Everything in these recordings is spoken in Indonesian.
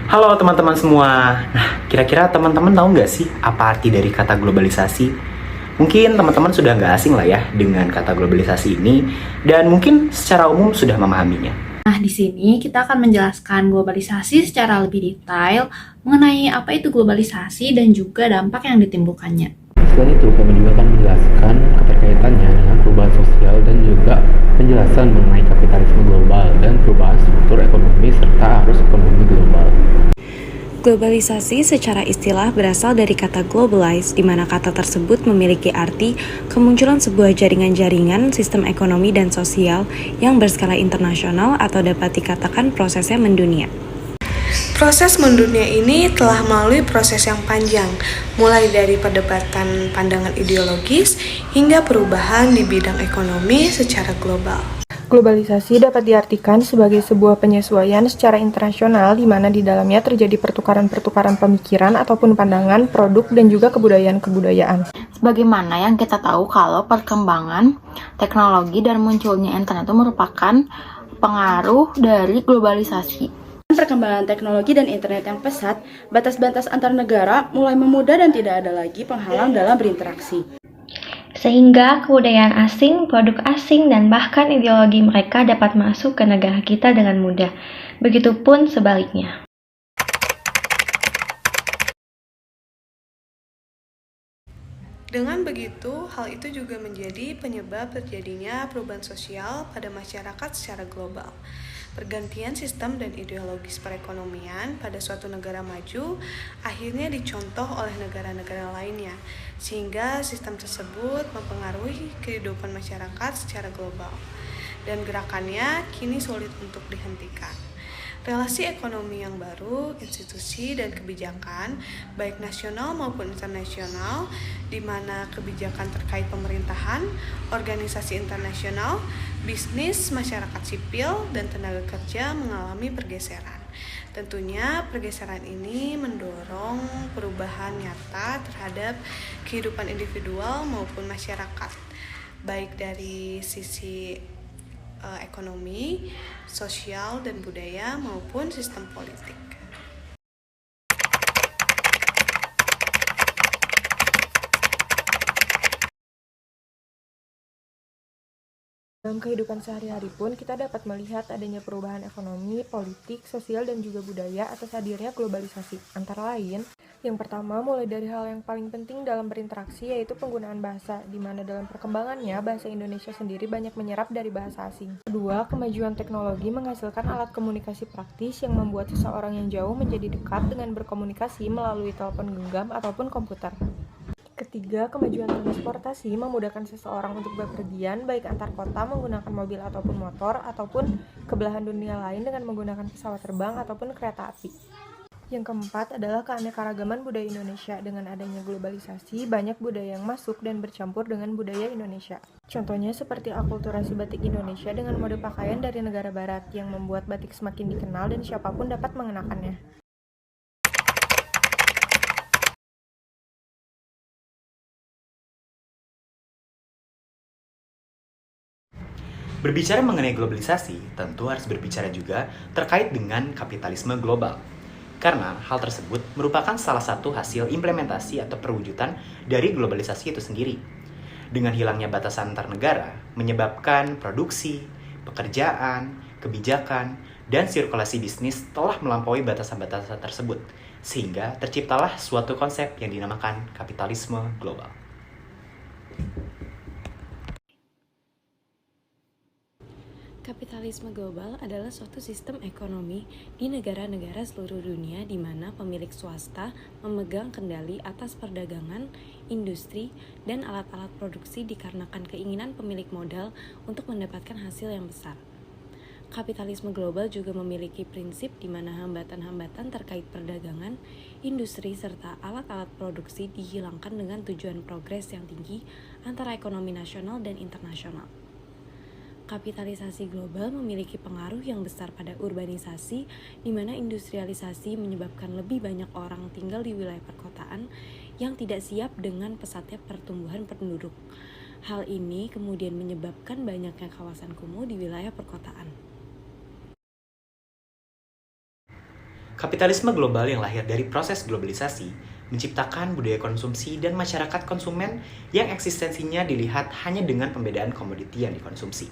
Halo teman-teman semua. Nah, kira-kira teman-teman tahu nggak sih apa arti dari kata globalisasi? Mungkin teman-teman sudah nggak asing lah ya dengan kata globalisasi ini, dan mungkin secara umum sudah memahaminya. Nah, di sini kita akan menjelaskan globalisasi secara lebih detail mengenai apa itu globalisasi dan juga dampak yang ditimbulkannya. Selain itu, kami juga akan menjelaskan keterkaitannya dengan perubahan sosial dan juga penjelasan mengenai kapitalisme global dan perubahan struktur ekonomi serta arus ekonomi global. Globalisasi secara istilah berasal dari kata globalize, di mana kata tersebut memiliki arti kemunculan sebuah jaringan-jaringan sistem ekonomi dan sosial yang berskala internasional atau dapat dikatakan prosesnya mendunia. Proses mendunia ini telah melalui proses yang panjang, mulai dari perdebatan pandangan ideologis hingga perubahan di bidang ekonomi secara global. Globalisasi dapat diartikan sebagai sebuah penyesuaian secara internasional di mana di dalamnya terjadi pertukaran-pertukaran pemikiran ataupun pandangan, produk, dan juga kebudayaan-kebudayaan. Sebagaimana yang kita tahu kalau perkembangan teknologi dan munculnya internet itu merupakan pengaruh dari globalisasi. Perkembangan teknologi dan internet yang pesat, batas-batas antar negara mulai memudah dan tidak ada lagi penghalang dalam berinteraksi. Sehingga kebudayaan asing, produk asing, dan bahkan ideologi mereka dapat masuk ke negara kita dengan mudah. Begitupun sebaliknya. Dengan begitu, hal itu juga menjadi penyebab terjadinya perubahan sosial pada masyarakat secara global. Pergantian sistem dan ideologis perekonomian pada suatu negara maju akhirnya dicontoh oleh negara-negara lainnya, sehingga sistem tersebut mempengaruhi kehidupan masyarakat secara global, dan gerakannya kini sulit untuk dihentikan. Relasi ekonomi yang baru, institusi dan kebijakan, baik nasional maupun internasional, di mana kebijakan terkait pemerintahan, organisasi internasional, bisnis, masyarakat sipil, dan tenaga kerja mengalami pergeseran. Tentunya pergeseran ini mendorong perubahan nyata terhadap kehidupan individual maupun masyarakat, baik dari sisi ekonomi, sosial dan budaya maupun sistem politik. Dalam kehidupan sehari-hari pun kita dapat melihat adanya perubahan ekonomi, politik, sosial, dan juga budaya atas hadirnya globalisasi. Antara lain, yang pertama mulai dari hal yang paling penting dalam berinteraksi yaitu penggunaan bahasa, di mana dalam perkembangannya bahasa Indonesia sendiri banyak menyerap dari bahasa asing. Kedua, kemajuan teknologi menghasilkan alat komunikasi praktis yang membuat seseorang yang jauh menjadi dekat dengan berkomunikasi melalui telepon genggam ataupun komputer. Ketiga, kemajuan transportasi memudahkan seseorang untuk bepergian baik antar kota menggunakan mobil ataupun motor ataupun ke belahan dunia lain dengan menggunakan pesawat terbang ataupun kereta api. Yang keempat adalah keanekaragaman budaya Indonesia. Dengan adanya globalisasi, banyak budaya yang masuk dan bercampur dengan budaya Indonesia. Contohnya seperti akulturasi batik Indonesia dengan mode pakaian dari negara barat yang membuat batik semakin dikenal dan siapapun dapat mengenakannya. Berbicara mengenai globalisasi, tentu harus berbicara juga terkait dengan kapitalisme global. Karena hal tersebut merupakan salah satu hasil implementasi atau perwujudan dari globalisasi itu sendiri. Dengan hilangnya batasan antar negara, menyebabkan produksi, pekerjaan, kebijakan, dan sirkulasi bisnis telah melampaui batasan-batasan tersebut, sehingga terciptalah suatu konsep yang dinamakan kapitalisme global. Kapitalisme global adalah suatu sistem ekonomi di negara-negara seluruh dunia di mana pemilik swasta memegang kendali atas perdagangan, industri, dan alat-alat produksi dikarenakan keinginan pemilik modal untuk mendapatkan hasil yang besar. Kapitalisme global juga memiliki prinsip di mana hambatan-hambatan terkait perdagangan, industri, serta alat-alat produksi dihilangkan dengan tujuan progres yang tinggi antara ekonomi nasional dan internasional. Kapitalisasi global memiliki pengaruh yang besar pada urbanisasi, di mana industrialisasi menyebabkan lebih banyak orang tinggal di wilayah perkotaan yang tidak siap dengan pesatnya pertumbuhan penduduk. Hal ini kemudian menyebabkan banyaknya kawasan kumuh di wilayah perkotaan. Kapitalisme global yang lahir dari proses globalisasi menciptakan budaya konsumsi dan masyarakat konsumen yang eksistensinya dilihat hanya dengan pembedaan komoditi yang dikonsumsi.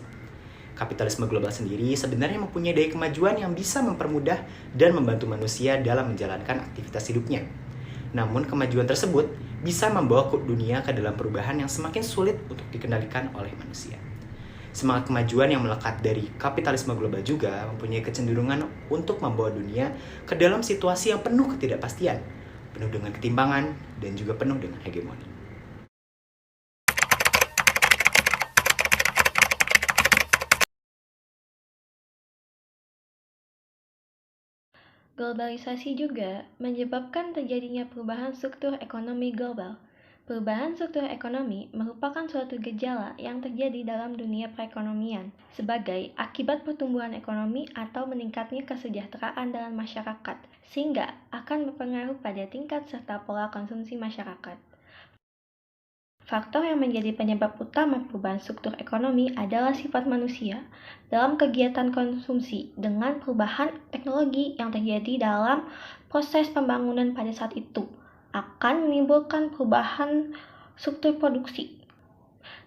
Kapitalisme global sendiri sebenarnya mempunyai daya kemajuan yang bisa mempermudah dan membantu manusia dalam menjalankan aktivitas hidupnya. Namun kemajuan tersebut bisa membawa dunia ke dalam perubahan yang semakin sulit untuk dikendalikan oleh manusia. Semangat kemajuan yang melekat dari kapitalisme global juga mempunyai kecenderungan untuk membawa dunia ke dalam situasi yang penuh ketidakpastian, penuh dengan ketimpangan, dan juga penuh dengan hegemoni. Globalisasi juga menyebabkan terjadinya perubahan struktur ekonomi global. Perubahan struktur ekonomi merupakan suatu gejala yang terjadi dalam dunia perekonomian sebagai akibat pertumbuhan ekonomi atau meningkatnya kesejahteraan dalam masyarakat, sehingga akan berpengaruh pada tingkat serta pola konsumsi masyarakat. Faktor yang menjadi penyebab utama perubahan struktur ekonomi adalah sifat manusia dalam kegiatan konsumsi dengan perubahan teknologi yang terjadi dalam proses pembangunan pada saat itu akan menimbulkan perubahan struktur produksi.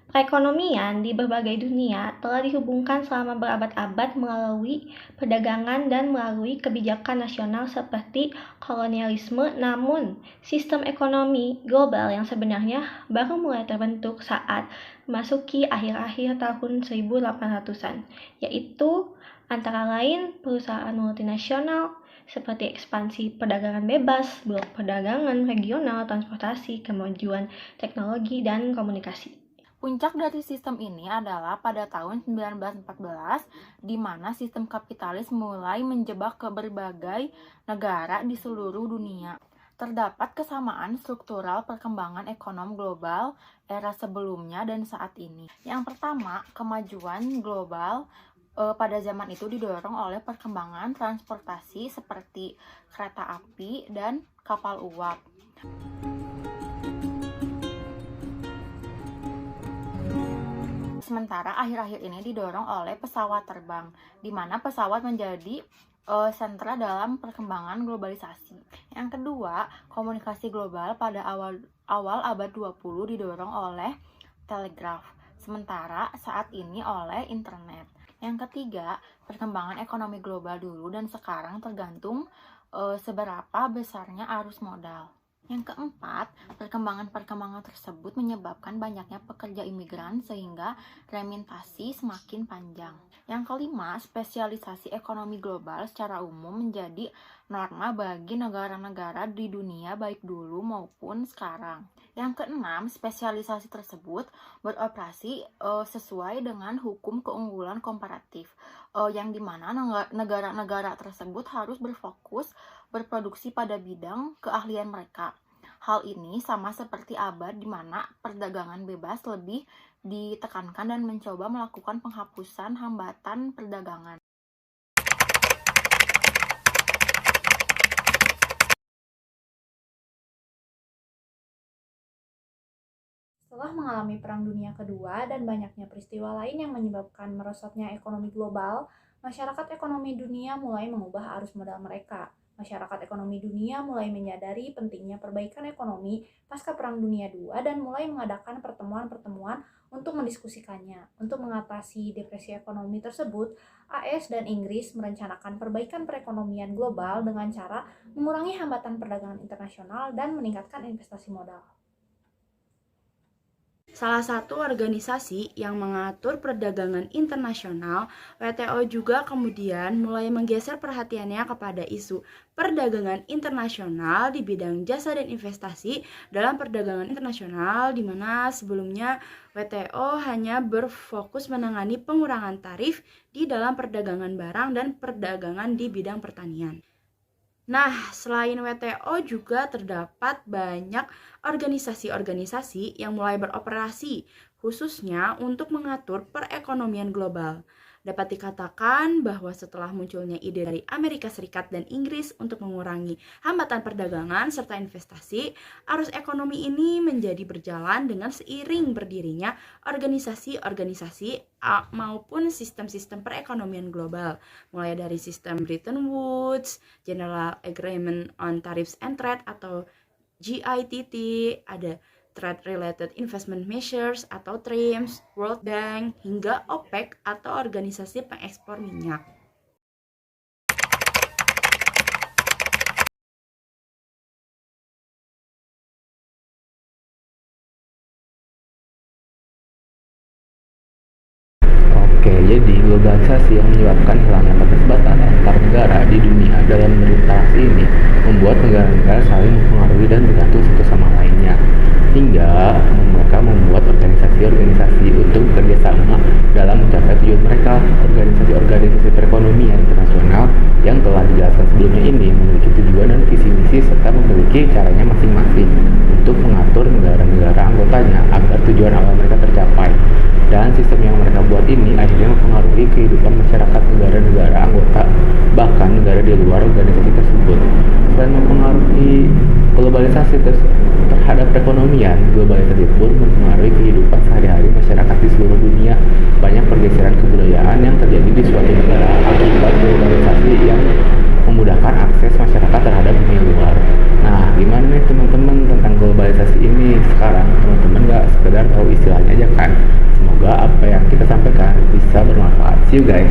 Perekonomian di berbagai dunia telah dihubungkan selama berabad-abad melalui perdagangan dan melalui kebijakan nasional seperti kolonialisme, namun sistem ekonomi global yang sebenarnya baru mulai terbentuk saat memasuki akhir-akhir tahun 1800-an, yaitu antara lain perusahaan multinasional seperti ekspansi perdagangan bebas, blok perdagangan regional, transportasi, kemajuan teknologi, dan komunikasi. Puncak dari sistem ini adalah pada tahun 1914, di mana sistem kapitalis mulai menjebak ke berbagai negara di seluruh dunia. Terdapat kesamaan struktural perkembangan ekonomi global era sebelumnya dan saat ini. Yang pertama, kemajuan global pada zaman itu didorong oleh perkembangan transportasi seperti kereta api dan kapal uap. Sementara akhir-akhir ini didorong oleh pesawat terbang, di mana pesawat menjadi sentra dalam perkembangan globalisasi. Yang kedua, komunikasi global pada awal abad 20 didorong oleh telegraf, sementara saat ini oleh internet. Yang ketiga, perkembangan ekonomi global dulu dan sekarang tergantung seberapa besarnya arus modal. Yang keempat, perkembangan tersebut menyebabkan banyaknya pekerja imigran sehingga remittasi semakin panjang. Yang kelima, spesialisasi ekonomi global secara umum menjadi norma bagi negara-negara di dunia baik dulu maupun sekarang. Yang keenam, spesialisasi tersebut beroperasi sesuai dengan hukum keunggulan komparatif, yang dimana negara-negara tersebut harus berfokus berproduksi pada bidang keahlian mereka. Hal ini sama seperti abad di mana perdagangan bebas lebih ditekankan dan mencoba melakukan penghapusan hambatan perdagangan. Setelah mengalami Perang Dunia Kedua dan banyaknya peristiwa lain yang menyebabkan merosotnya ekonomi global, masyarakat ekonomi dunia mulai mengubah arus modal mereka. Masyarakat ekonomi dunia mulai menyadari pentingnya perbaikan ekonomi pasca Perang Dunia II dan mulai mengadakan pertemuan-pertemuan untuk mendiskusikannya. Untuk mengatasi depresi ekonomi tersebut, AS dan Inggris merencanakan perbaikan perekonomian global dengan cara mengurangi hambatan perdagangan internasional dan meningkatkan investasi modal. Salah satu organisasi yang mengatur perdagangan internasional, WTO, juga kemudian mulai menggeser perhatiannya kepada isu perdagangan internasional di bidang jasa dan investasi dalam perdagangan internasional, di mana sebelumnya WTO hanya berfokus menangani pengurangan tarif di dalam perdagangan barang dan perdagangan di bidang pertanian. Nah, selain WTO juga terdapat banyak organisasi-organisasi yang mulai beroperasi, khususnya untuk mengatur perekonomian global. Dapat dikatakan bahwa setelah munculnya ide dari Amerika Serikat dan Inggris untuk mengurangi hambatan perdagangan serta investasi, arus ekonomi ini menjadi berjalan dengan seiring berdirinya organisasi-organisasi maupun sistem-sistem perekonomian global, mulai dari sistem Bretton Woods, General Agreement on Tariffs and Trade atau GITT, ada Trade Related Investment Measures atau TRIMS, World Bank, hingga OPEC atau Organisasi Pengekspor Minyak. Oke, jadi globalisasi yang menyebabkan hilangnya batas-batas antar negara di dunia dalam berinteraksi ini membuat negara-negara saling mempengaruhi dan bergantung satu sama lainnya, hingga mereka membuat organisasi-organisasi untuk bekerjasama dalam mencapai tujuan mereka. Organisasi-organisasi perekonomian internasional yang telah dijelaskan sebelumnya ini memiliki tujuan dan visi misi serta memiliki caranya masing-masing untuk mengatur negara-negara anggotanya agar tujuan awal mereka tercapai. Dan sistem yang mereka buat ini akhirnya mempengaruhi kehidupan masyarakat negara-negara anggota, bahkan negara di luar organisasi tersebut. Selain mempengaruhi globalisasi terhadap perekonomian, globalisasi pun mempengaruhi kehidupan sehari-hari masyarakat di seluruh dunia. Banyak pergeseran kebudayaan yang terjadi di suatu negara akibat globalisasi yang memudahkan akses masyarakat terhadap dunia luar. Nah, gimana nih teman-teman tentang globalisasi ini? Sekarang teman-teman gak sekedar tahu istilahnya aja kan? Semoga apa yang kita sampaikan bisa bermanfaat. See you guys!